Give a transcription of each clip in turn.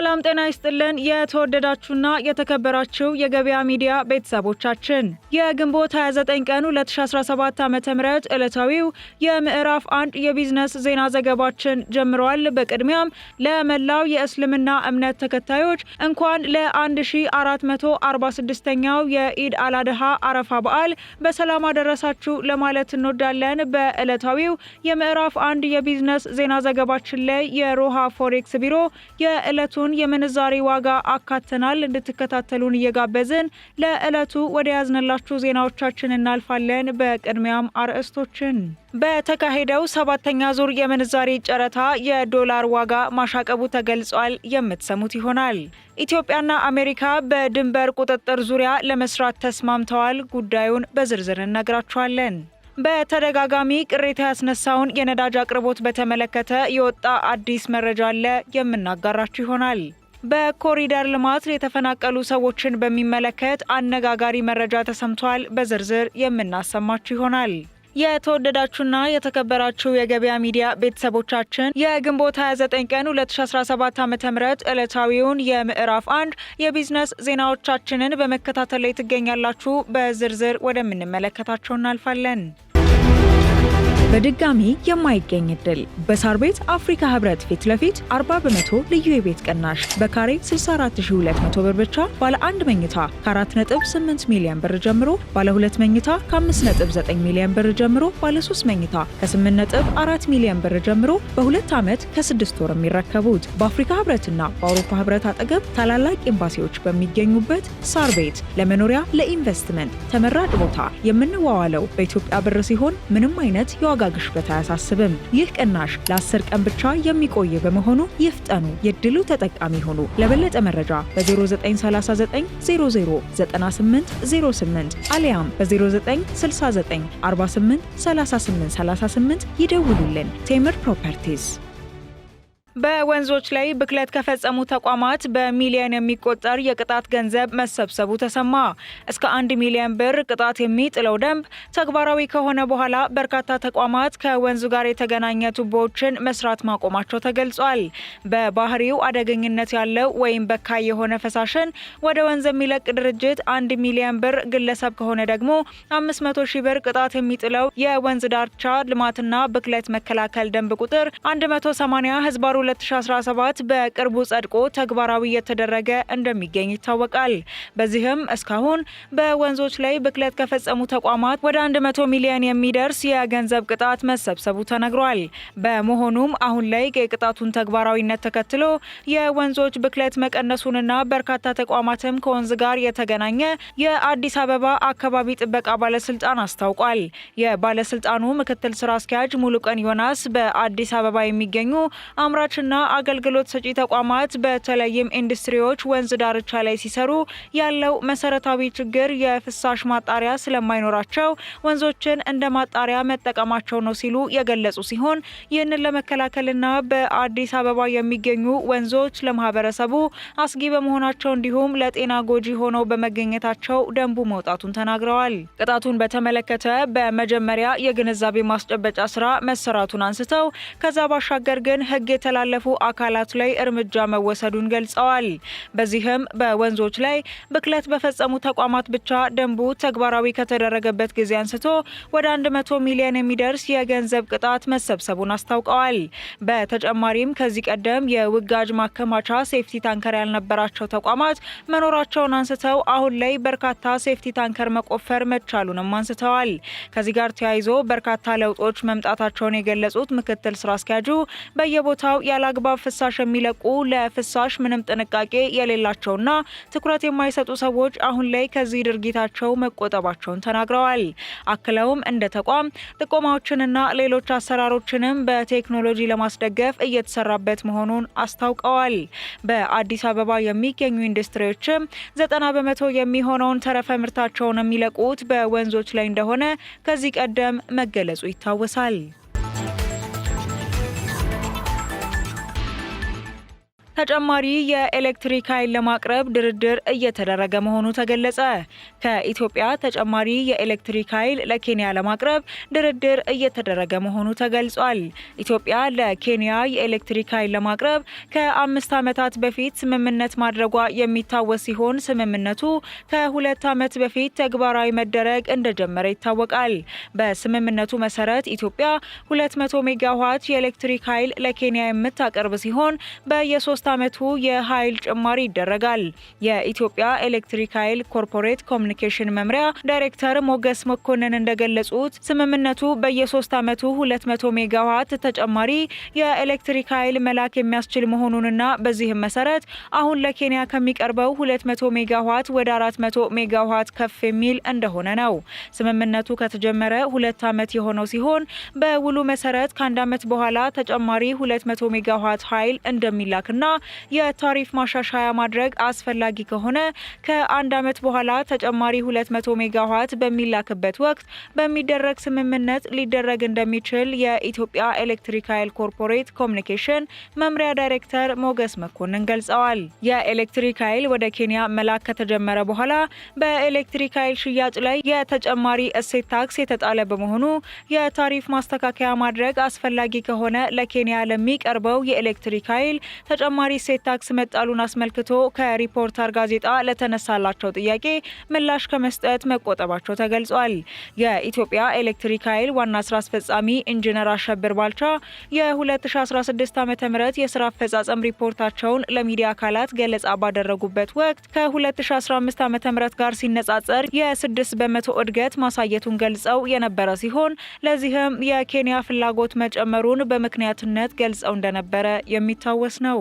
ሰላም ጤና ይስጥልን የተወደዳችሁና የተከበራችሁ የገበያ ሚዲያ ቤተሰቦቻችን የግንቦት 29 ቀን 2017 ዓ.ም ዕለታዊው የምዕራፍ 1 የቢዝነስ ዜና ዘገባችን ጀምሯል። በቅድሚያም ለመላው የእስልምና እምነት ተከታዮች እንኳን ለ1446ኛው የኢድ አልአድሃ አረፋ በዓል በሰላም አደረሳችሁ ለማለት እንወዳለን። በዕለታዊው የምዕራፍ 1 የቢዝነስ ዜና ዘገባችን ላይ የሮሃ ፎሬክስ ቢሮ የዕለቱን የምንዛሬ ዋጋ አካተናል። እንድትከታተሉን እየጋበዝን ለዕለቱ ወደ ያዝነላችሁ ዜናዎቻችን እናልፋለን። በቅድሚያም አርዕስቶችን በተካሄደው 7ኛ ዙር የምንዛሬ ጨረታ የዶላር ዋጋ ማሻቀቡ ተገልጿል። የምትሰሙት ይሆናል። ኢትዮጵያና አሜሪካ በድንበር ቁጥጥር ዙሪያ ለመስራት ተስማምተዋል። ጉዳዩን በዝርዝር እነግራችኋለን። በተደጋጋሚ ቅሬታ ያስነሳውን የነዳጅ አቅርቦት በተመለከተ የወጣ አዲስ መረጃ አለ። የምናጋራችሁ ይሆናል። በኮሪደር ልማት የተፈናቀሉ ሰዎችን በሚመለከት አነጋጋሪ መረጃ ተሰምቷል። በዝርዝር የምናሰማችሁ ይሆናል። የተወደዳችሁና የተከበራችሁ የገበያ ሚዲያ ቤተሰቦቻችን የግንቦት 29 ቀን 2017 ዓ.ም ዕለታዊውን የምዕራፍ 1 የቢዝነስ ዜናዎቻችንን በመከታተል ላይ ትገኛላችሁ። በዝርዝር ወደምንመለከታቸው እናልፋለን። በድጋሚ የማይገኝ እድል በሳር ቤት አፍሪካ ህብረት ፊት ለፊት 40% ልዩ የቤት ቅናሽ በካሬ 64200 ብር ብቻ ባለ 1 መኝታ ከ4.8 ሚሊዮን ብር ጀምሮ ባለ 2 መኝታ ከ5.9 ሚሊዮን ብር ጀምሮ ባለ 3 መኝታ ከ8.4 ሚሊዮን ብር ጀምሮ በ2 ዓመት ከ6 ወር የሚረከቡት በአፍሪካ ህብረትና በአውሮፓ ህብረት አጠገብ ታላላቅ ኤምባሲዎች በሚገኙበት ሳር ቤት ለመኖሪያ ለኢንቨስትመንት ተመራጭ ቦታ የምንዋዋለው በኢትዮጵያ ብር ሲሆን ምንም አይነት የዋጋ ግሽበት አያሳስብም። ይህ ቅናሽ ለ10 ቀን ብቻ የሚቆይ በመሆኑ ይፍጠኑ፣ የድሉ ተጠቃሚ ሆኑ። ለበለጠ መረጃ በ0939 009808 አሊያም በ0969 48 38 38 ይደውሉልን። ቴምር ፕሮፐርቲስ። በወንዞች ላይ ብክለት ከፈጸሙ ተቋማት በሚሊዮን የሚቆጠር የቅጣት ገንዘብ መሰብሰቡ ተሰማ። እስከ 1 ሚሊዮን ብር ቅጣት የሚጥለው ደንብ ተግባራዊ ከሆነ በኋላ በርካታ ተቋማት ከወንዙ ጋር የተገናኘ ቱቦዎችን መስራት ማቆማቸው ተገልጿል። በባህሪው አደገኝነት ያለው ወይም በካይ የሆነ ፈሳሽን ወደ ወንዝ የሚለቅ ድርጅት 1 ሚሊዮን ብር፣ ግለሰብ ከሆነ ደግሞ 500 ሺህ ብር ቅጣት የሚጥለው የወንዝ ዳርቻ ልማትና ብክለት መከላከል ደንብ ቁጥር 180 ህዝባሩ 2017 በቅርቡ ጸድቆ ተግባራዊ የተደረገ እንደሚገኝ ይታወቃል። በዚህም እስካሁን በወንዞች ላይ ብክለት ከፈጸሙ ተቋማት ወደ 100 ሚሊዮን የሚደርስ የገንዘብ ቅጣት መሰብሰቡ ተነግሯል። በመሆኑም አሁን ላይ የቅጣቱን ተግባራዊነት ተከትሎ የወንዞች ብክለት መቀነሱንና በርካታ ተቋማትም ከወንዝ ጋር የተገናኘ የአዲስ አበባ አካባቢ ጥበቃ ባለስልጣን አስታውቋል። የባለስልጣኑ ምክትል ስራ አስኪያጅ ሙሉቀን ዮናስ በአዲስ አበባ የሚገኙ አምራች ና አገልግሎት ሰጪ ተቋማት በተለይም ኢንዱስትሪዎች ወንዝ ዳርቻ ላይ ሲሰሩ ያለው መሰረታዊ ችግር የፍሳሽ ማጣሪያ ስለማይኖራቸው ወንዞችን እንደ ማጣሪያ መጠቀማቸው ነው ሲሉ የገለጹ ሲሆን ይህንን ለመከላከልና በአዲስ አበባ የሚገኙ ወንዞች ለማህበረሰቡ አስጊ በመሆናቸው እንዲሁም ለጤና ጎጂ ሆነው በመገኘታቸው ደንቡ መውጣቱን ተናግረዋል። ቅጣቱን በተመለከተ በመጀመሪያ የግንዛቤ ማስጨበጫ ስራ መሰራቱን አንስተው ከዛ ባሻገር ግን ህግ የተላለፉ አካላት ላይ እርምጃ መወሰዱን ገልጸዋል። በዚህም በወንዞች ላይ ብክለት በፈጸሙ ተቋማት ብቻ ደንቡ ተግባራዊ ከተደረገበት ጊዜ አንስቶ ወደ 100 ሚሊዮን የሚደርስ የገንዘብ ቅጣት መሰብሰቡን አስታውቀዋል። በተጨማሪም ከዚህ ቀደም የውጋጅ ማከማቻ ሴፍቲ ታንከር ያልነበራቸው ተቋማት መኖራቸውን አንስተው አሁን ላይ በርካታ ሴፍቲ ታንከር መቆፈር መቻሉንም አንስተዋል። ከዚህ ጋር ተያይዞ በርካታ ለውጦች መምጣታቸውን የገለጹት ምክትል ስራ አስኪያጁ በየቦታው ያላግባብ ፍሳሽ የሚለቁ ለፍሳሽ ምንም ጥንቃቄ የሌላቸውና ትኩረት የማይሰጡ ሰዎች አሁን ላይ ከዚህ ድርጊታቸው መቆጠባቸውን ተናግረዋል። አክለውም እንደ ተቋም ጥቆማዎችንና ሌሎች አሰራሮችንም በቴክኖሎጂ ለማስደገፍ እየተሰራበት መሆኑን አስታውቀዋል። በአዲስ አበባ የሚገኙ ኢንዱስትሪዎችም 90% የሚሆነውን ተረፈ ምርታቸውን የሚለቁት በወንዞች ላይ እንደሆነ ከዚህ ቀደም መገለጹ ይታወሳል። ተጨማሪ የኤሌክትሪክ ኃይል ለማቅረብ ድርድር እየተደረገ መሆኑ ተገለጸ። ከኢትዮጵያ ተጨማሪ የኤሌክትሪክ ኃይል ለኬንያ ለማቅረብ ድርድር እየተደረገ መሆኑ ተገልጿል። ኢትዮጵያ ለኬንያ የኤሌክትሪክ ኃይል ለማቅረብ ከ5 ዓመታት በፊት ስምምነት ማድረጓ የሚታወስ ሲሆን ስምምነቱ ከ2 ዓመት በፊት ተግባራዊ መደረግ እንደጀመረ ይታወቃል። በስምምነቱ መሰረት ኢትዮጵያ 200 ሜጋዋት የኤሌክትሪክ ኃይል ለኬንያ የምታቀርብ ሲሆን በየ3 ዓመቱ የኃይል ጭማሪ ይደረጋል። የኢትዮጵያ ኤሌክትሪክ ኃይል ኮርፖሬት ኮሚኒኬሽን መምሪያ ዳይሬክተር ሞገስ መኮንን እንደገለጹት ስምምነቱ በየ3 ዓመቱ 200 ሜጋዋት ተጨማሪ የኤሌክትሪክ ኃይል መላክ የሚያስችል መሆኑንና በዚህም መሰረት አሁን ለኬንያ ከሚቀርበው 200 ሜጋዋት ወደ 400 ሜጋዋት ከፍ የሚል እንደሆነ ነው። ስምምነቱ ከተጀመረ 2 ዓመት የሆነው ሲሆን በውሉ መሰረት ከ1 ዓመት በኋላ ተጨማሪ 200 ሜጋዋት ኃይል እንደሚላክና የታሪፍ ማሻሻያ ማድረግ አስፈላጊ ከሆነ ከ1 ዓመት በኋላ ተጨማሪ 200 ሜጋዋት በሚላክበት ወቅት በሚደረግ ስምምነት ሊደረግ እንደሚችል የኢትዮጵያ ኤሌክትሪክ ኃይል ኮርፖሬት ኮሚኒኬሽን መምሪያ ዳይሬክተር ሞገስ መኮንን ገልጸዋል። የኤሌክትሪክ ኃይል ወደ ኬንያ መላክ ከተጀመረ በኋላ በኤሌክትሪክ ኃይል ሽያጭ ላይ የተጨማሪ እሴት ታክስ የተጣለ በመሆኑ የታሪፍ ማስተካከያ ማድረግ አስፈላጊ ከሆነ ለኬንያ ለሚቀርበው የኤሌክትሪክ ኃይል ተጨማሪ እሴት ታክስ መጣሉን አስመልክቶ ከሪፖርተር ጋዜጣ ለተነሳላቸው ጥያቄ ምላሽ ከመስጠት መቆጠባቸው ተገልጿል። የኢትዮጵያ ኤሌክትሪክ ኃይል ዋና ስራ አስፈጻሚ ኢንጂነር አሸብር ባልቻ የ2016 ዓ.ም የስራ አፈጻጸም ሪፖርታቸውን ለሚዲያ አካላት ገለጻ ባደረጉበት ወቅት ከ2015 ዓ.ም ጋር ሲነጻጸር የ6 በመቶ እድገት ማሳየቱን ገልጸው የነበረ ሲሆን ለዚህም የኬንያ ፍላጎት መጨመሩን በምክንያትነት ገልጸው እንደነበረ የሚታወስ ነው።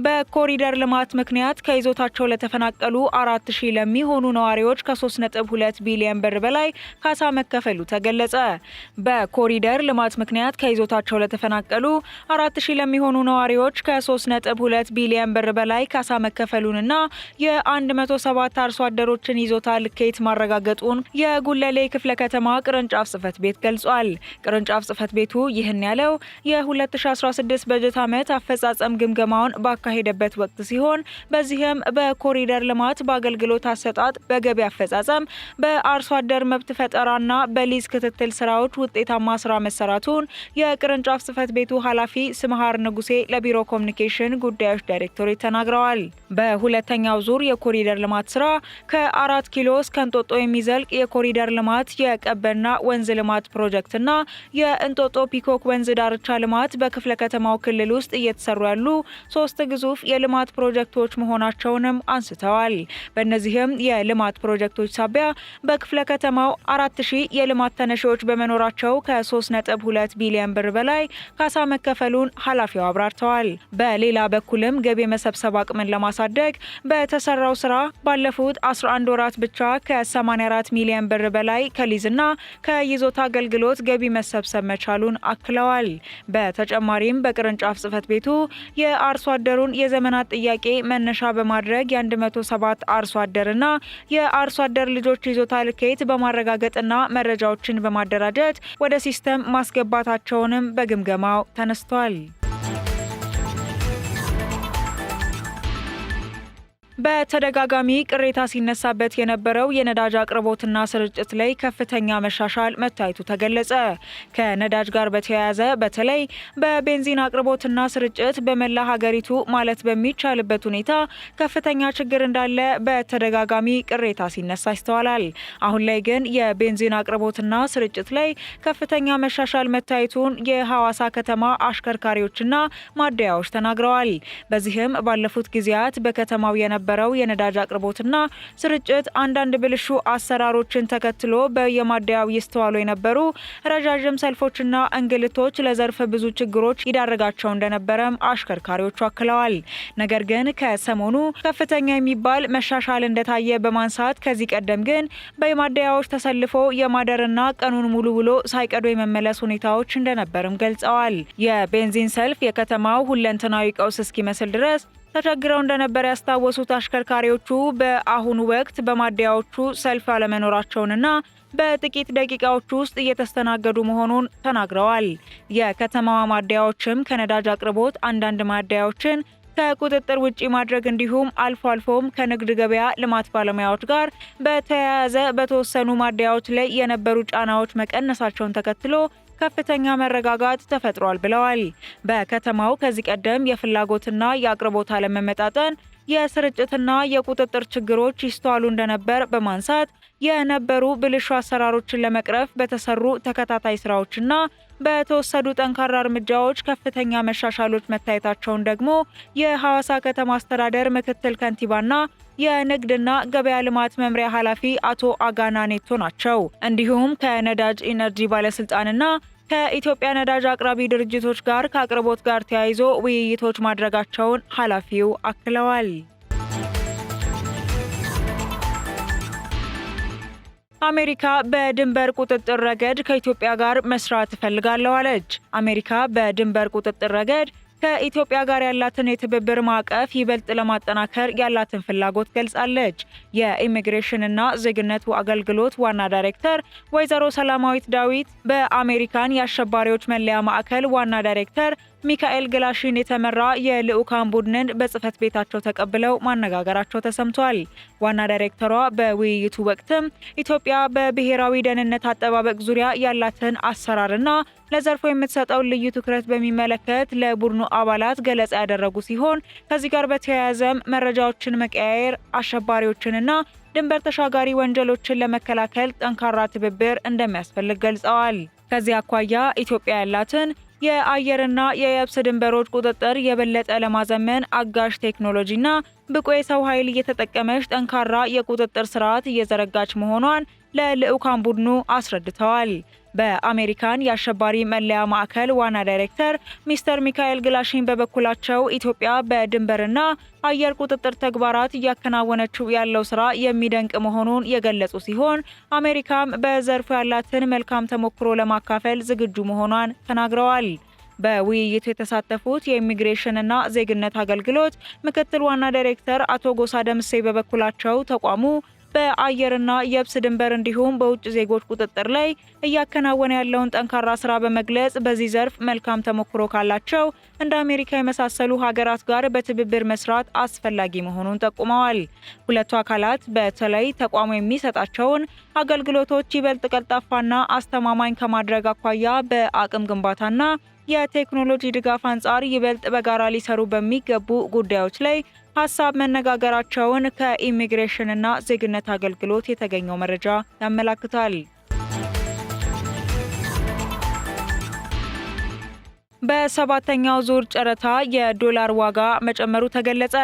በኮሪደር ልማት ምክንያት ከይዞታቸው ለተፈናቀሉ 4000 ለሚሆኑ ነዋሪዎች ከ3.2 ቢሊዮን ብር በላይ ካሳ መከፈሉ ተገለጸ። በኮሪደር ልማት ምክንያት ከይዞታቸው ለተፈናቀሉ 4000 ለሚሆኑ ነዋሪዎች ከ3.2 ቢሊዮን ብር በላይ ካሳ መከፈሉንና የ107 አርሶ አደሮችን ይዞታ ልኬት ማረጋገጡን የጉለሌ ክፍለ ከተማ ቅርንጫፍ ጽሕፈት ቤት ገልጿል። ቅርንጫፍ ጽሕፈት ቤቱ ይህን ያለው የ2016 በጀት ዓመት አፈጻጸም ግምገማውን ሄደበት ወቅት ሲሆን በዚህም በኮሪደር ልማት በአገልግሎት አሰጣጥ በገቢ አፈጻጸም በአርሶ አደር መብት ፈጠራና በሊዝ ክትትል ስራዎች ውጤታማ ስራ መሰራቱን የቅርንጫፍ ጽሕፈት ቤቱ ኃላፊ ስምሃር ንጉሴ ለቢሮ ኮሚኒኬሽን ጉዳዮች ዳይሬክቶሬት ተናግረዋል። በሁለተኛው ዙር የኮሪደር ልማት ስራ ከ4 ኪሎ እስከ እንጦጦ የሚዘልቅ የኮሪደር ልማት የቀበና ወንዝ ልማት ፕሮጀክትና የእንጦጦ ፒኮክ ወንዝ ዳርቻ ልማት በክፍለ ከተማው ክልል ውስጥ እየተሰሩ ያሉ 3 ግዙፍ የልማት ፕሮጀክቶች መሆናቸውንም አንስተዋል። በእነዚህም የልማት ፕሮጀክቶች ሳቢያ በክፍለ ከተማው 4000 የልማት ተነሺዎች በመኖራቸው ከ3.2 ቢሊዮን ብር በላይ ካሳ መከፈሉን ኃላፊው አብራርተዋል። በሌላ በኩልም ገቢ መሰብሰብ አቅምን ለማሳደግ በተሰራው ስራ ባለፉት 11 ወራት ብቻ ከ84 ሚሊዮን ብር በላይ ከሊዝና ከይዞታ አገልግሎት ገቢ መሰብሰብ መቻሉን አክለዋል። በተጨማሪም በቅርንጫፍ ጽሕፈት ቤቱ የአርሶ አደሩን የዘመናት ጥያቄ መነሻ በማድረግ የ107 አርሶ አደርና የአርሶ አደር ልጆች ይዞታ ልኬት በማረጋገጥና መረጃዎችን በማደራጀት ወደ ሲስተም ማስገባታቸውንም በግምገማው ተነስቷል። በተደጋጋሚ ቅሬታ ሲነሳበት የነበረው የነዳጅ አቅርቦትና ስርጭት ላይ ከፍተኛ መሻሻል መታየቱ ተገለጸ። ከነዳጅ ጋር በተያያዘ በተለይ በቤንዚን አቅርቦትና ስርጭት በመላ ሀገሪቱ ማለት በሚቻልበት ሁኔታ ከፍተኛ ችግር እንዳለ በተደጋጋሚ ቅሬታ ሲነሳ ይስተዋላል። አሁን ላይ ግን የቤንዚን አቅርቦትና ስርጭት ላይ ከፍተኛ መሻሻል መታየቱን የሐዋሳ ከተማ አሽከርካሪዎችና ማደያዎች ተናግረዋል። በዚህም ባለፉት ጊዜያት በከተማው የነበረው የነዳጅ አቅርቦትና ስርጭት አንዳንድ ብልሹ አሰራሮችን ተከትሎ በየማደያው ይስተዋሉ የነበሩ ረዣዥም ሰልፎችና እንግልቶች ለዘርፈ ብዙ ችግሮች ይዳረጋቸው እንደነበረም አሽከርካሪዎቹ አክለዋል። ነገር ግን ከሰሞኑ ከፍተኛ የሚባል መሻሻል እንደታየ በማንሳት ከዚህ ቀደም ግን በየማደያዎች ተሰልፎ የማደርና ቀኑን ሙሉ ውሎ ሳይቀዱ የመመለስ ሁኔታዎች እንደነበርም ገልጸዋል። የቤንዚን ሰልፍ የከተማው ሁለንተናዊ ቀውስ እስኪመስል ድረስ ተቸግረው እንደነበር ያስታወሱት አሽከርካሪዎቹ በአሁኑ ወቅት በማደያዎቹ ሰልፍ አለመኖራቸውንና በጥቂት ደቂቃዎች ውስጥ እየተስተናገዱ መሆኑን ተናግረዋል። የከተማዋ ማደያዎችም ከነዳጅ አቅርቦት አንዳንድ ማደያዎችን ከቁጥጥር ውጪ ማድረግ እንዲሁም አልፎ አልፎም ከንግድ ገበያ ልማት ባለሙያዎች ጋር በተያያዘ በተወሰኑ ማደያዎች ላይ የነበሩ ጫናዎች መቀነሳቸውን ተከትሎ ከፍተኛ መረጋጋት ተፈጥሯል ብለዋል። በከተማው ከዚህ ቀደም የፍላጎትና የአቅርቦት አለመመጣጠን፣ የስርጭትና የቁጥጥር ችግሮች ይስተዋሉ እንደነበር በማንሳት የነበሩ ብልሹ አሰራሮችን ለመቅረፍ በተሰሩ ተከታታይ ስራዎችና በተወሰዱ ጠንካራ እርምጃዎች ከፍተኛ መሻሻሎች መታየታቸውን ደግሞ የሐዋሳ ከተማ አስተዳደር ምክትል ከንቲባና የንግድና ገበያ ልማት መምሪያ ኃላፊ አቶ አጋና ኔቶ ናቸው። እንዲሁም ከነዳጅ ኢነርጂ ባለስልጣንና ከኢትዮጵያ ነዳጅ አቅራቢ ድርጅቶች ጋር ከአቅርቦት ጋር ተያይዞ ውይይቶች ማድረጋቸውን ኃላፊው አክለዋል። አሜሪካ በድንበር ቁጥጥር ረገድ ከኢትዮጵያ ጋር መስራት እፈልጋለሁ አለች። አሜሪካ በድንበር ቁጥጥር ረገድ ከኢትዮጵያ ጋር ያላትን የትብብር ማዕቀፍ ይበልጥ ለማጠናከር ያላትን ፍላጎት ገልጻለች። የኢሚግሬሽንና ዜግነት አገልግሎት ዋና ዳይሬክተር ወይዘሮ ሰላማዊት ዳዊት በአሜሪካን የአሸባሪዎች መለያ ማዕከል ዋና ዳይሬክተር ሚካኤል ግላሽን የተመራ የልዑካን ቡድንን በጽህፈት ቤታቸው ተቀብለው ማነጋገራቸው ተሰምቷል። ዋና ዳይሬክተሯ በውይይቱ ወቅትም ኢትዮጵያ በብሔራዊ ደህንነት አጠባበቅ ዙሪያ ያላትን አሰራርና ለዘርፉ የምትሰጠው ልዩ ትኩረት በሚመለከት ለቡድኑ አባላት ገለጻ ያደረጉ ሲሆን ከዚህ ጋር በተያያዘም መረጃዎችን መቀያየር፣ አሸባሪዎችንና ድንበር ተሻጋሪ ወንጀሎችን ለመከላከል ጠንካራ ትብብር እንደሚያስፈልግ ገልጸዋል። ከዚህ አኳያ ኢትዮጵያ ያላትን የአየርና የየብስ ድንበሮች ቁጥጥር የበለጠ ለማዘመን አጋዥ ቴክኖሎጂና ብቁ የሰው ኃይል እየተጠቀመች ጠንካራ የቁጥጥር ስርዓት እየዘረጋች መሆኗን ለልዑካን ቡድኑ አስረድተዋል። በአሜሪካን የአሸባሪ መለያ ማዕከል ዋና ዳይሬክተር ሚስተር ሚካኤል ግላሽን በበኩላቸው ኢትዮጵያ በድንበርና አየር ቁጥጥር ተግባራት እያከናወነችው ያለው ስራ የሚደንቅ መሆኑን የገለጹ ሲሆን አሜሪካም በዘርፉ ያላትን መልካም ተሞክሮ ለማካፈል ዝግጁ መሆኗን ተናግረዋል። በውይይቱ የተሳተፉት የኢሚግሬሽንና ዜግነት አገልግሎት ምክትል ዋና ዳይሬክተር አቶ ጎሳ ደምሴ በበኩላቸው ተቋሙ በአየርና የብስ ድንበር እንዲሁም በውጭ ዜጎች ቁጥጥር ላይ እያከናወነ ያለውን ጠንካራ ስራ በመግለጽ በዚህ ዘርፍ መልካም ተሞክሮ ካላቸው እንደ አሜሪካ የመሳሰሉ ሀገራት ጋር በትብብር መስራት አስፈላጊ መሆኑን ጠቁመዋል። ሁለቱ አካላት በተለይ ተቋሙ የሚሰጣቸውን አገልግሎቶች ይበልጥ ቀልጣፋና አስተማማኝ ከማድረግ አኳያ በአቅም ግንባታና የቴክኖሎጂ ድጋፍ አንጻር ይበልጥ በጋራ ሊሰሩ በሚገቡ ጉዳዮች ላይ ሀሳብ መነጋገራቸውን ከኢሚግሬሽንና ዜግነት አገልግሎት የተገኘው መረጃ ያመላክታል። በሰባተኛው ዙር ጨረታ የዶላር ዋጋ መጨመሩ ተገለጸ።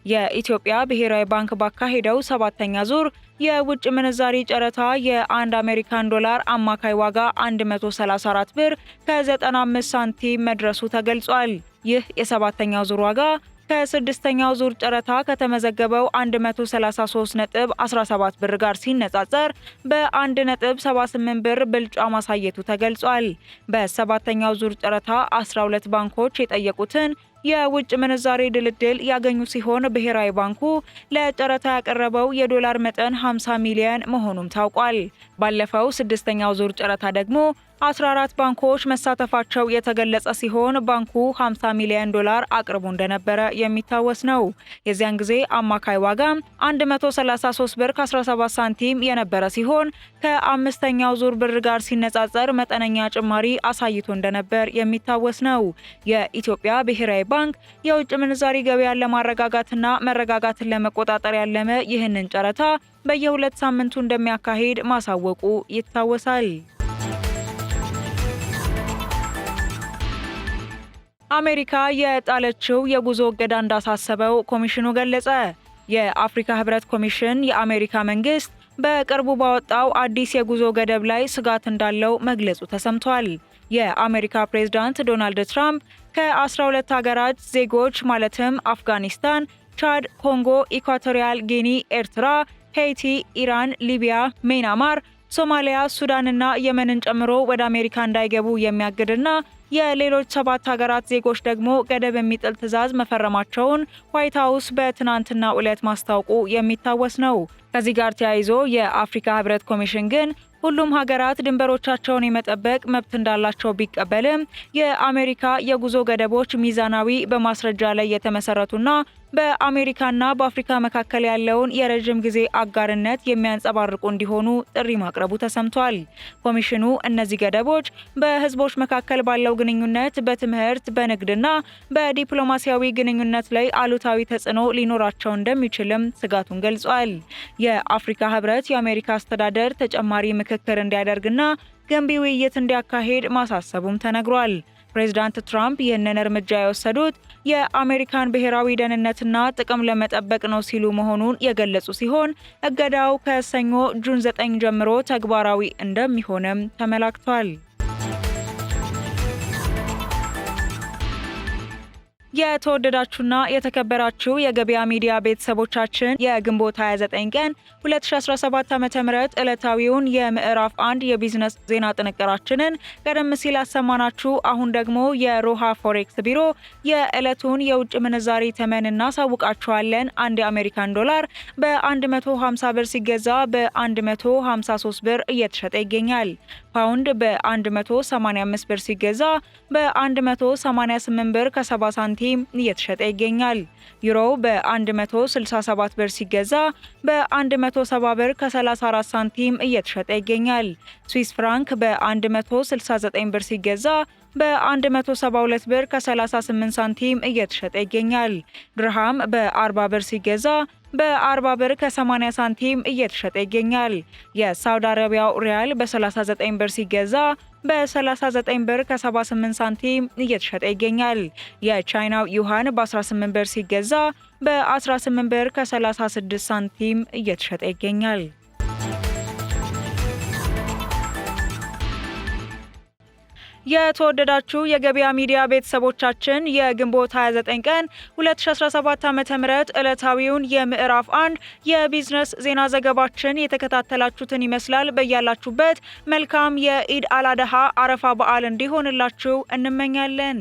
የኢትዮጵያ ብሔራዊ ባንክ ባካሄደው ሰባተኛ ዙር የውጭ ምንዛሪ ጨረታ የአንድ አሜሪካን ዶላር አማካይ ዋጋ 134 ብር ከ95 ሳንቲም መድረሱ ተገልጿል። ይህ የሰባተኛው ዙር ዋጋ ከስድስተኛው ዙር ጨረታ ከተመዘገበው 133.17 ብር ጋር ሲነጻጸር በ1.78 ብር ብልጫ ማሳየቱ ተገልጿል። በሰባተኛው ዙር ጨረታ 12 ባንኮች የጠየቁትን የውጭ ምንዛሬ ድልድል ያገኙ ሲሆን ብሔራዊ ባንኩ ለጨረታ ያቀረበው የዶላር መጠን 50 ሚሊዮን መሆኑም ታውቋል። ባለፈው ስድስተኛው ዙር ጨረታ ደግሞ 14 ባንኮች መሳተፋቸው የተገለጸ ሲሆን ባንኩ 50 ሚሊዮን ዶላር አቅርቦ እንደነበረ የሚታወስ ነው። የዚያን ጊዜ አማካይ ዋጋ 133 ብር ከ17 ሳንቲም የነበረ ሲሆን ከአምስተኛው ዙር ብር ጋር ሲነጻጸር መጠነኛ ጭማሪ አሳይቶ እንደነበር የሚታወስ ነው። የኢትዮጵያ ብሔራዊ ባንክ የውጭ ምንዛሪ ገበያን ለማረጋጋትና መረጋጋትን ለመቆጣጠር ያለመ ይህንን ጨረታ በየ2 ሳምንቱ እንደሚያካሂድ ማሳወቁ ይታወሳል። አሜሪካ የጣለችው የጉዞ እገዳ እንዳሳሰበው ኮሚሽኑ ገለጸ። የአፍሪካ ህብረት ኮሚሽን የአሜሪካ መንግስት በቅርቡ ባወጣው አዲስ የጉዞ ገደብ ላይ ስጋት እንዳለው መግለጹ ተሰምቷል። የአሜሪካ ፕሬዝዳንት ዶናልድ ትራምፕ ከ12 ሀገራት ዜጎች ማለትም አፍጋኒስታን፣ ቻድ፣ ኮንጎ፣ ኢኳቶሪያል ጊኒ፣ ኤርትራ፣ ሄይቲ፣ ኢራን፣ ሊቢያ፣ ሚያንማር፣ ሶማሊያ፣ ሱዳንና የመንን ጨምሮ ወደ አሜሪካ እንዳይገቡ የሚያግድና የሌሎች 7 ሀገራት ዜጎች ደግሞ ገደብ የሚጥል ትዕዛዝ መፈረማቸውን ዋይት ሀውስ በትናንትናው ዕለት ማስታወቁ የሚታወስ ነው። ከዚህ ጋር ተያይዞ የአፍሪካ ህብረት ኮሚሽን ግን ሁሉም ሀገራት ድንበሮቻቸውን የመጠበቅ መብት እንዳላቸው ቢቀበልም የአሜሪካ የጉዞ ገደቦች ሚዛናዊ፣ በማስረጃ ላይ የተመሰረቱና በአሜሪካና በአፍሪካ መካከል ያለውን የረጅም ጊዜ አጋርነት የሚያንጸባርቁ እንዲሆኑ ጥሪ ማቅረቡ ተሰምቷል። ኮሚሽኑ እነዚህ ገደቦች በህዝቦች መካከል ባለው ግንኙነት፣ በትምህርት፣ በንግድና በዲፕሎማሲያዊ ግንኙነት ላይ አሉታዊ ተጽዕኖ ሊኖራቸው እንደሚችልም ስጋቱን ገልጿል። የአፍሪካ ህብረት የአሜሪካ አስተዳደር ተጨማሪ ምክክር እንዲያደርግና ገንቢ ውይይት እንዲያካሄድ ማሳሰቡም ተነግሯል። ፕሬዚዳንት ትራምፕ ይህንን እርምጃ የወሰዱት የአሜሪካን ብሔራዊ ደህንነትና ጥቅም ለመጠበቅ ነው ሲሉ መሆኑን የገለጹ ሲሆን እገዳው ከሰኞ ጁን 9 ጀምሮ ተግባራዊ እንደሚሆንም ተመላክቷል። የተወደዳችሁና የተከበራችሁ የገበያ ሚዲያ ቤተሰቦቻችን የግንቦት 29 ቀን 2017 ዓ.ም ዕለታዊውን የምዕራፍ 1 የቢዝነስ ዜና ጥንቅራችንን ቀደም ሲል ያሰማናችሁ። አሁን ደግሞ የሮሃ ፎሬክስ ቢሮ የዕለቱን የውጭ ምንዛሪ ተመን እናሳውቃችኋለን። አንድ የአሜሪካን ዶላር በ150 ብር ሲገዛ በ153 ብር እየተሸጠ ይገኛል። ፓውንድ በ185 ብር ሲገዛ በ188 ብር ከ70 ሳንቲም እየተሸጠ ይገኛል። ዩሮ በ167 ብር ሲገዛ በ170 ብር ከ34 ሳንቲም እየተሸጠ ይገኛል። ስዊስ ፍራንክ በ169 ብር ሲገዛ በ172 ብር ከ38 ሳንቲም እየተሸጠ ይገኛል። ድርሃም በ40 ብር ሲገዛ በ40 ብር ከ80 ሳንቲም እየተሸጠ ይገኛል። የሳውዲ አረቢያው ሪያል በ39 ብር ሲገዛ በ39 ብር ከ78 ሳንቲም እየተሸጠ ይገኛል። የቻይናው ዩሃን በ18 ብር ሲገዛ በ18 ብር ከ36 ሳንቲም እየተሸጠ ይገኛል። የተወደዳችሁ የገበያ ሚዲያ ቤተሰቦቻችን የግንቦት 29 ቀን 2017 ዓ.ም ዕለታዊውን የምዕራፍ 1 የቢዝነስ ዜና ዘገባችን የተከታተላችሁትን ይመስላል። በያላችሁበት መልካም የኢድ አላደሃ አረፋ በዓል እንዲሆንላችሁ እንመኛለን።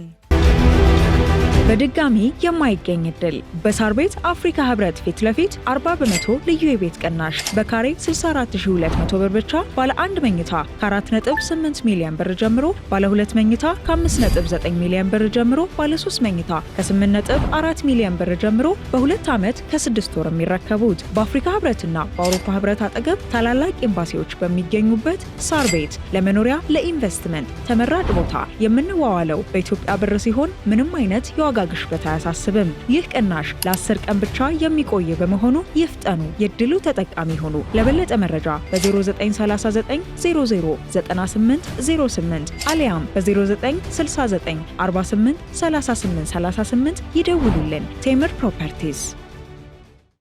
በድጋሚ የማይገኝ እድል በሳር ቤት አፍሪካ ህብረት ፊት ለፊት 40% ልዩ የቤት ቅናሽ በካሬ 64200 ብር ብቻ ባለ 1 መኝታ ከ4.8 ሚሊዮን ብር ጀምሮ፣ ባለ 2 መኝታ ከ5.9 ሚሊዮን ብር ጀምሮ፣ ባለ 3 መኝታ ከ8.4 ሚሊዮን ብር ጀምሮ በ2 ዓመት ከ6 ወር የሚረከቡት በአፍሪካ ህብረትና በአውሮፓ ህብረት አጠገብ ታላላቅ ኤምባሲዎች በሚገኙበት ሳር ቤት ለመኖሪያ ለኢንቨስትመንት ተመራጭ ቦታ። የምንዋዋለው በኢትዮጵያ ብር ሲሆን ምንም አይነት የዋጋ ግሽበት አያሳስብም። ይህ ቅናሽ ለ10 ቀን ብቻ የሚቆይ በመሆኑ ይፍጠኑ፣ የድሉ ተጠቃሚ ሆኑ። ለበለጠ መረጃ በ0939 00 9808 አሊያም በ0969 48 38 38 ይደውሉልን። ቴምር ፕሮፐርቲስ